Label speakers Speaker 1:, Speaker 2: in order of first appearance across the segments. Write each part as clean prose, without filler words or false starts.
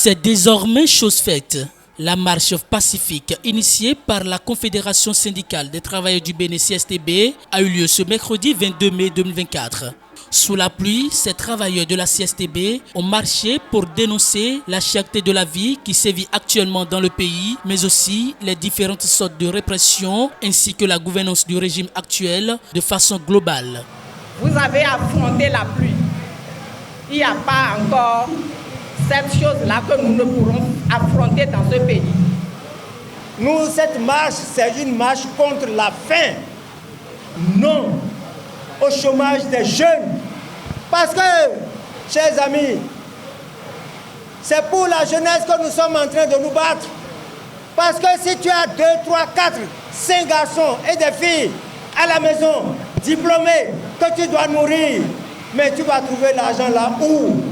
Speaker 1: C'est désormais chose faite. La marche pacifique initiée par la Confédération syndicale des travailleurs du Bénin CSTB a eu lieu ce mercredi 22 mai 2024. Sous la pluie, ces travailleurs de la CSTB ont marché pour dénoncer la cherté de la vie qui sévit actuellement dans le pays, mais aussi les différentes sortes de répression ainsi que la gouvernance du régime actuel de façon globale.
Speaker 2: Vous avez affronté la pluie. Il n'y a pas encore cette chose-là que nous ne pourrons affronter dans ce pays.
Speaker 3: Nous, cette marche, c'est une marche contre la faim, non au chômage des jeunes. Parce que, chers amis, c'est pour la jeunesse que nous sommes en train de nous battre. Parce que si tu as 2, 3, 4, 5 garçons et des filles à la maison, diplômés, que tu dois nourrir, mais tu vas trouver l'argent là où?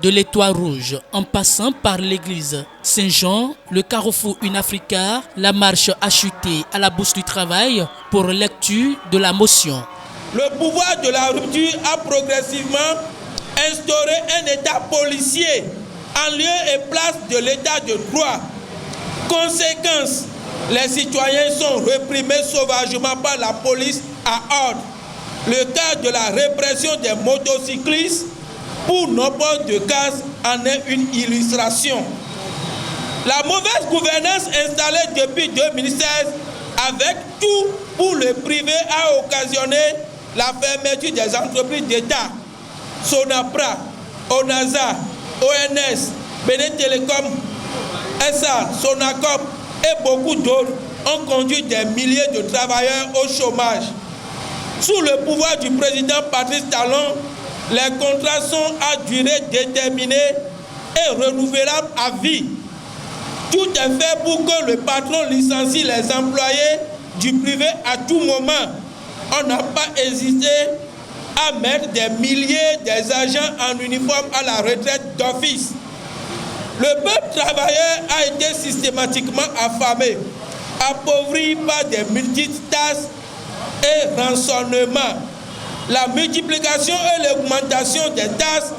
Speaker 1: De l'Étoile Rouge, en passant par l'église Saint-Jean, le carrefour Une-Africa, la marche a chuté à la Bourse du Travail pour lecture de la motion.
Speaker 4: Le pouvoir de la rupture a progressivement instauré un État policier en lieu et place de l'État de droit. Conséquence, les citoyens sont réprimés sauvagement par la police à ordre. Le cas de la répression des motocyclistes pour nos ports de gaz en est une illustration. La mauvaise gouvernance installée depuis 2016 avec tout pour le privé a occasionné la fermeture des entreprises d'État. Sonapra, ONASA, ONS, Bénin Télécom, SA, Sonacop et beaucoup d'autres ont conduit des milliers de travailleurs au chômage. Sous le pouvoir du président Patrice Talon, les contrats sont à durée déterminée et renouvelables à vie. Tout est fait pour que le patron licencie les employés du privé à tout moment. On n'a pas hésité à mettre des milliers d'agents en uniforme à la retraite d'office. Le peuple travailleur a été systématiquement affamé, appauvri par des multitâches et rançonnements. La multiplication et l'augmentation des taxes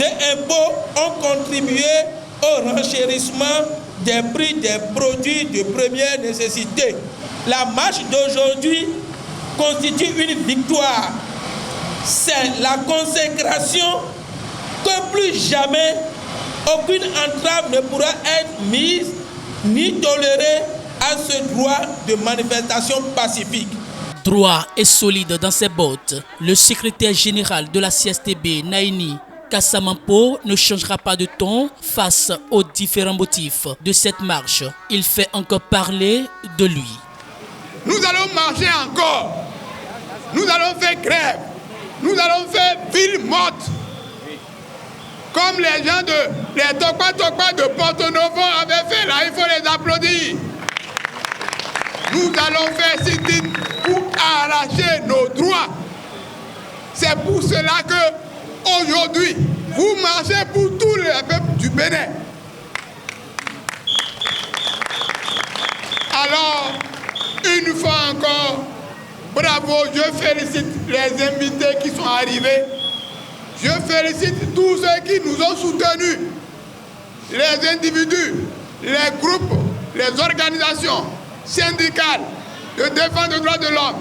Speaker 4: et impôts ont contribué au renchérissement des prix des produits de première nécessité. La marche d'aujourd'hui constitue une victoire. C'est la consécration que plus jamais aucune entrave ne pourra être mise ni tolérée à ce droit de manifestation pacifique.
Speaker 1: Droit et solide dans ses bottes, le secrétaire général de la CSTB, Naini Kassamampo, ne changera pas de ton face aux différents motifs de cette marche. Il fait encore parler de lui.
Speaker 5: Nous allons marcher encore. Nous allons faire grève. Nous allons faire ville morte. Comme les gens les Tokpa de Porto-Novo avaient fait là, il faut les applaudir. Nous allons faire sit-in pour arracher nos droits. C'est pour cela que aujourd'hui, vous marchez pour tous les peuples du Bénin. Alors, une fois encore, bravo, je félicite les invités qui sont arrivés. Je félicite tous ceux qui nous ont soutenus, les individus, les groupes, les organisations syndicales de défense des droits de l'homme,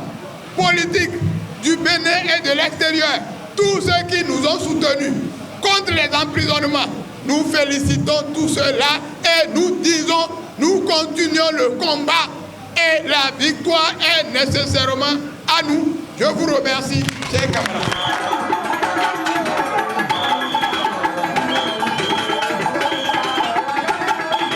Speaker 5: politiques du Bénin et de l'extérieur, tous ceux qui nous ont soutenus contre les emprisonnements. Nous félicitons tous ceux-là et nous disons, nous continuons le combat et la victoire est nécessairement à nous. Je vous remercie, chers camarades.